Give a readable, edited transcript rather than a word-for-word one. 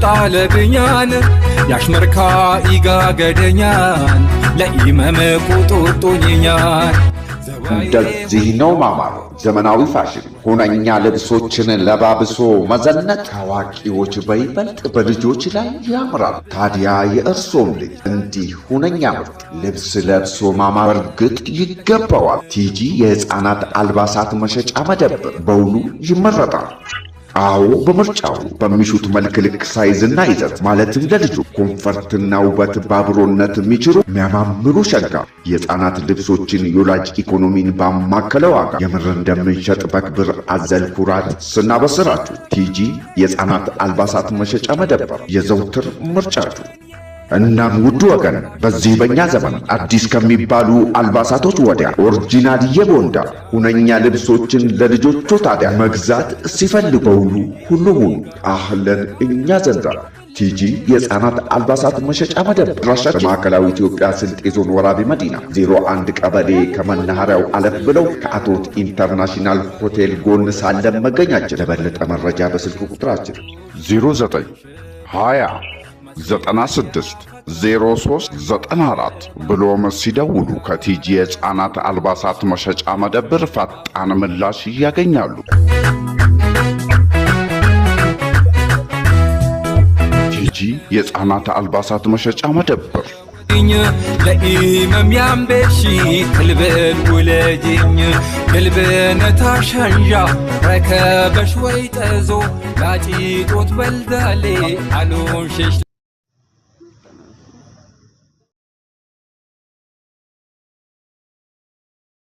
ጣለብኛን ያሽመርካ ኢጋገደኛን ለኢመም ቁጡጡኝኛን እንደዚህ ነው ማማር ዘመናዊ ፋሽን ሁነኛ ልብሶችን ለባብሶ መዘነጥ ታዋቂዎች በይበልጥ በልጆች ላይ ያምራል። ታዲያ የእርሶም ልጅ እንዲህ ሁነኛ ምርጥ ልብስ ለብሶ ማማር እርግጥ ይገባዋል። ቲጂ የሕፃናት አልባሳት መሸጫ መደብር በውሉ ይመረጣል። አዎ በምርጫው በሚሹት መልክ ልክ ሳይዝና ይዘት ማለትም ለልጁ ኮምፈርትና ውበት ባብሮነት የሚችሉ የሚያማምሩ ሸጋ የሕፃናት ልብሶችን የወላጅ ኢኮኖሚን ባማከለ ዋጋ የምር እንደምንሸጥ በክብር አዘል ኩራት ስናበስራችሁ ቲጂ የሕፃናት አልባሳት መሸጫ መደብር የዘውትር ምርጫችሁ። እናም ውድ ወገን በዚህ በእኛ ዘመን አዲስ ከሚባሉ አልባሳቶች ወዲያ ኦሪጂናል የቦንዳ ሁነኛ ልብሶችን ለልጆቹ ታዲያ መግዛት ሲፈልጉ ሁሉም አህለን እኛ ዘንዳ ቲጂ የሕፃናት አልባሳት መሸጫ መደብር አድራሻችን ማዕከላዊ ኢትዮጵያ ስልጤ ዞን ወራቤ መዲና 01 ቀበሌ ከመናኸሪያው አለፍ ብለው ከአቶት ኢንተርናሽናል ሆቴል ጎን ሳለም መገኛችን። ለበለጠ መረጃ በስልክ ቁጥራችን 09 20 96 0394 ብሎም ሲደውሉ ከቲጂ የሕፃናት አልባሳት መሸጫ መደብር ፈጣን ምላሽ ያገኛሉ። ቲጂ የሕፃናት አልባሳት መሸጫ መደብር ለኢመም ያምቤሺ ክልበን ውለጅኝ ክልበን ታሻንዣ ረከበሽ ወይ ጠዞ ጋጪጦት በልዳሌ አሉን ሸሽ